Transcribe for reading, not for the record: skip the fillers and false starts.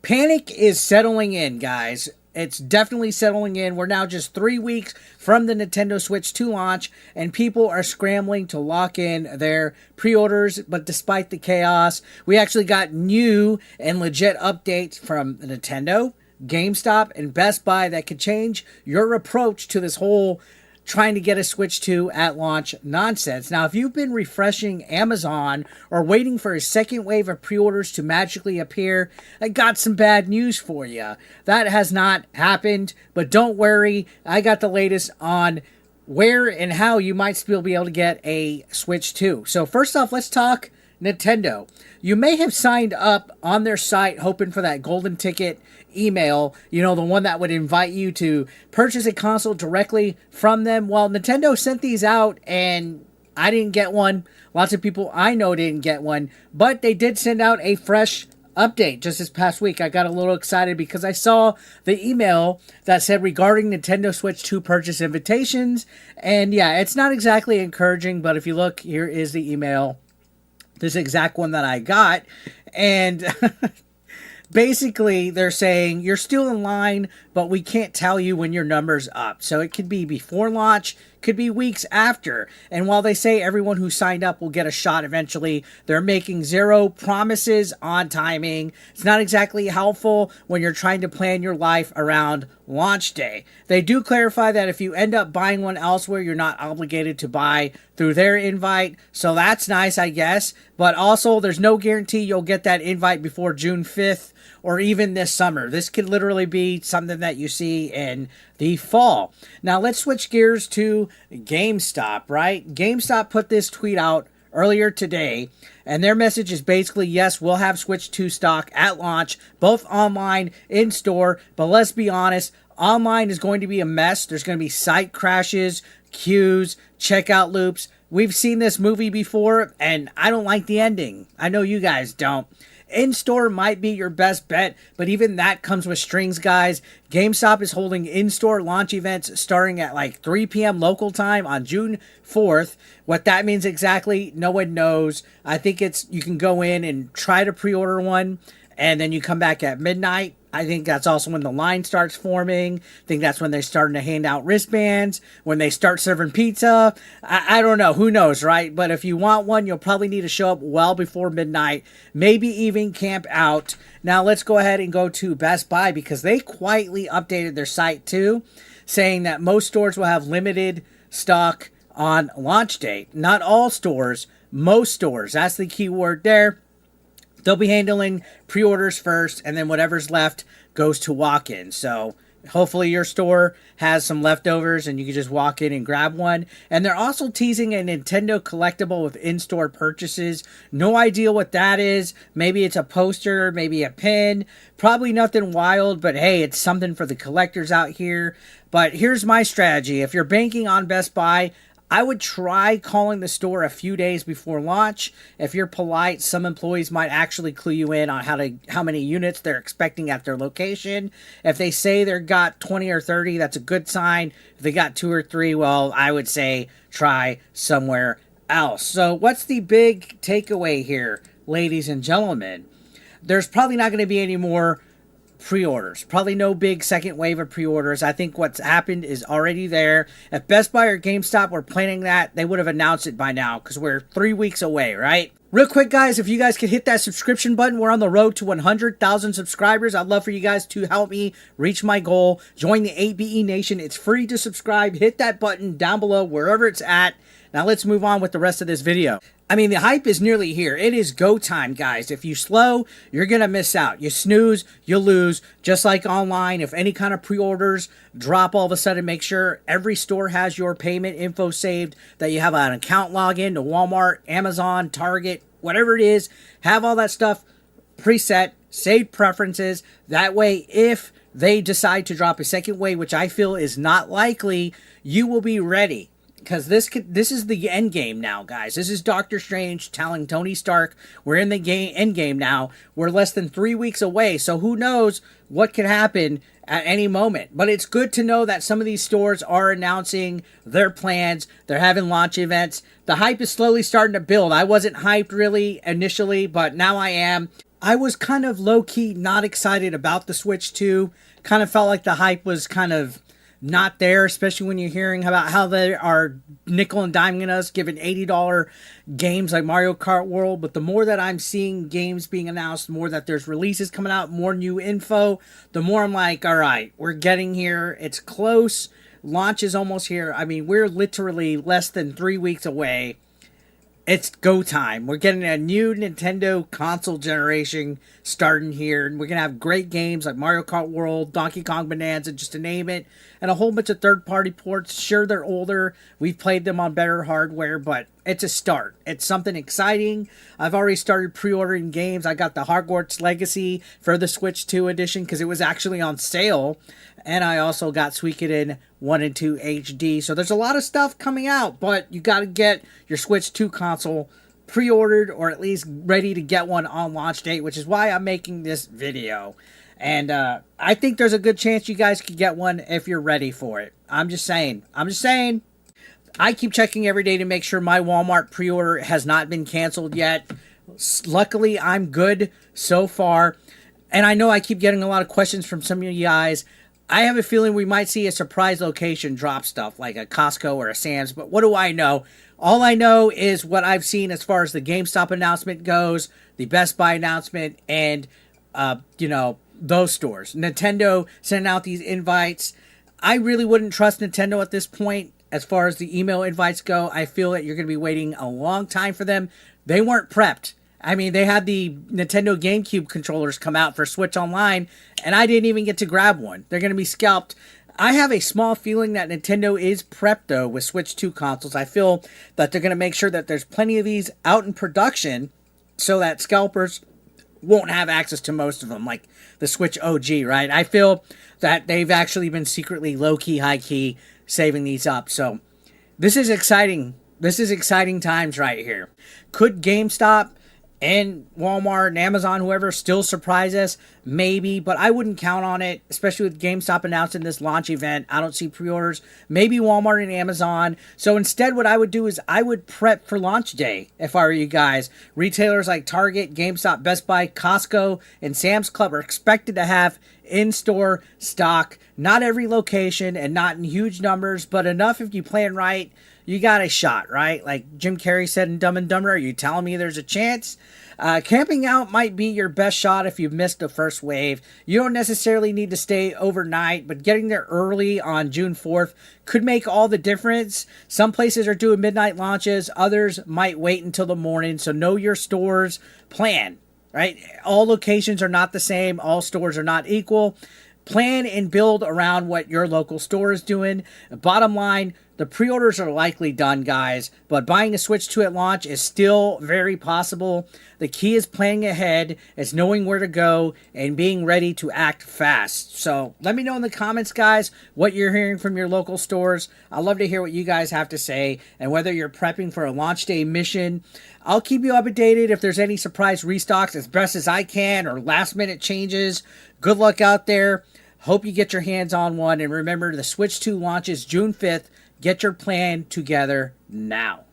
Panic is settling in, guys. It's definitely settling in. We're now just 3 weeks from the Nintendo Switch 2 launch, and people are scrambling to lock in their pre-orders. But despite the chaos, we actually got new and legit updates from Nintendo, GameStop, and Best Buy that could change your approach to this whole trying to get a Switch 2 at launch nonsense. Now, if you've been refreshing Amazon or waiting for a second wave of pre-orders to magically appear, I got some bad news for you. That has not happened, but don't worry, I got the latest on where and how you might still be able to get a Switch 2. So first off, let's talk Nintendo. You may have signed up on their site hoping for that golden ticket email, the one that would invite you to purchase a console directly from them. Well, Nintendo sent these out and I didn't get one. Lots of people I know didn't get one, but they did send out a fresh update just this past week. I got a little excited because I saw the email that said regarding Nintendo Switch 2 purchase invitations. And yeah, it's not exactly encouraging, but if you look, here is the email. This exact one that I got. And basically, they're saying you're still in line, but we can't tell you when your number's up. So it could be before launch, could be weeks after. And while they say everyone who signed up will get a shot eventually, they're making zero promises on timing. It's not exactly helpful when you're trying to plan your life around launch day. They do clarify that if you end up buying one elsewhere, you're not obligated to buy through their invite. So that's nice, I guess. But also, there's no guarantee you'll get that invite before June 5th or even this summer. This could literally be something that you see in the fall. Now, let's switch gears to GameStop, right? GameStop put this tweet out earlier today, and their message is basically, yes, we'll have Switch 2 stock at launch, both online, in-store, but let's be honest, online is going to be a mess. There's going to be site crashes, queues, checkout loops. We've seen this movie before, and I don't like the ending. I know you guys don't. In-store might be your best bet, but even that comes with strings, guys. GameStop is holding in-store launch events starting at like 3 p.m. local time on June 4th. What that means exactly, no one knows. I think you can go in and try to pre-order one, and then you come back at midnight. I think that's also when the line starts forming. I think that's when they're starting to hand out wristbands, when they start serving pizza. I don't know. Who knows, right? But if you want one, you'll probably need to show up well before midnight, maybe even camp out. Now, let's go ahead and go to Best Buy because they quietly updated their site too, saying that most stores will have limited stock on launch date. Not all stores, most stores. That's the key word there. They'll be handling pre-orders first, and then whatever's left goes to walk-in. So hopefully your store has some leftovers, and you can just walk in and grab one. And they're also teasing a Nintendo collectible with in-store purchases. No idea what that is. Maybe it's a poster, maybe a pin. Probably nothing wild, but hey, it's something for the collectors out here. But here's my strategy. If you're banking on Best Buy, I would try calling the store a few days before launch. If you're polite, some employees might actually clue you in on how many units they're expecting at their location. If they say they've got 20 or 30, that's a good sign. If they got 2 or 3, well, I would say try somewhere else. So what's the big takeaway here, ladies and gentlemen? There's probably not going to be any more pre-orders. Probably no big second wave of pre-orders. I think what's happened is already there. If Best Buy or GameStop were planning that, they would have announced it by now because we're 3 weeks away, right? Real quick, guys, if you guys could hit that subscription button, we're on the road to 100,000 subscribers. I'd love for you guys to help me reach my goal. Join the 8BE Nation. It's free to subscribe. Hit that button down below, wherever it's at. Now let's move on with the rest of this video. I mean, the hype is nearly here. It is go time, guys. If you slow, you're going to miss out. You snooze, you lose. Just like online, if any kind of pre-orders drop all of a sudden, make sure every store has your payment info saved, that you have an account login to Walmart, Amazon, Target, whatever it is. Have all that stuff preset, saved preferences. That way, if they decide to drop a second wave, which I feel is not likely, you will be ready. Because this is the end game now, guys. This is Doctor Strange telling Tony Stark, we're in the end game now. We're less than 3 weeks away, so who knows what could happen at any moment. But it's good to know that some of these stores are announcing their plans. They're having launch events. The hype is slowly starting to build. I wasn't hyped really initially, but now I am. I was kind of low-key not excited about the Switch 2. Kind of felt like the hype was kind of not there, especially when you're hearing about how they are nickel and diming us, giving $80 games like Mario Kart World. But the more that I'm seeing games being announced, the more that there's releases coming out, more new info, the more I'm like, all right, we're getting here. It's close. Launch is almost here. I mean, we're literally less than 3 weeks away. It's go time. We're getting a new Nintendo console generation starting here. And we're going to have great games like Mario Kart World, Donkey Kong Bonanza, just to name it. And a whole bunch of third-party ports. Sure, they're older. We've played them on better hardware, but it's a start. It's something exciting. I've already started pre-ordering games. I got the Hogwarts Legacy for the Switch 2 edition because it was actually on sale. And I also got Suikoden 1 and 2 HD. So there's a lot of stuff coming out, but you got to get your Switch 2 console pre-ordered or at least ready to get one on launch date, which is why I'm making this video. And I think there's a good chance you guys could get one if you're ready for it. I'm just saying. I keep checking every day to make sure my Walmart pre-order has not been canceled yet. Luckily, I'm good so far. And I know I keep getting a lot of questions from some of you guys. I have a feeling we might see a surprise location drop stuff like a Costco or a Sam's, but what do I know? All I know is what I've seen as far as the GameStop announcement goes, the Best Buy announcement, and, those stores. Nintendo sending out these invites. I really wouldn't trust Nintendo at this point as far as the email invites go. I feel that you're going to be waiting a long time for them. They weren't prepped. I mean, they had the Nintendo GameCube controllers come out for Switch Online, and I didn't even get to grab one. They're going to be scalped. I have a small feeling that Nintendo is prepped, though, with Switch 2 consoles. I feel that they're going to make sure that there's plenty of these out in production so that scalpers won't have access to most of them, like the Switch OG, right? I feel that they've actually been secretly low-key, high-key saving these up. So this is exciting. This is exciting times right here. Could GameStop and Walmart and Amazon, whoever, still surprise us? Maybe, but I wouldn't count on it, especially with GameStop announcing this launch event. I don't see pre-orders. Maybe Walmart and Amazon. So instead, what I would do is I would prep for launch day if I were you guys. Retailers like Target, GameStop, Best Buy, Costco, and Sam's Club are expected to have in-store stock. Not every location and not in huge numbers, but enough if you plan right. You got a shot, right? Like Jim Carrey said in Dumb and Dumber, are you telling me there's a chance? Camping out might be your best shot if you've missed the first wave. You don't necessarily need to stay overnight, but getting there early on June 4th could make all the difference. Some places are doing midnight launches. Others might wait until the morning. So know your store's plan, right? All locations are not the same. All stores are not equal. Plan and build around what your local store is doing. Bottom line, the pre-orders are likely done, guys, but buying a Switch 2 at launch is still very possible. The key is planning ahead, is knowing where to go, and being ready to act fast. So let me know in the comments, guys, what you're hearing from your local stores. I'd love to hear what you guys have to say, and whether you're prepping for a launch day mission. I'll keep you updated if there's any surprise restocks as best as I can, or last-minute changes. Good luck out there. Hope you get your hands on one, and remember, the Switch 2 launches June 5th. Get your plan together now.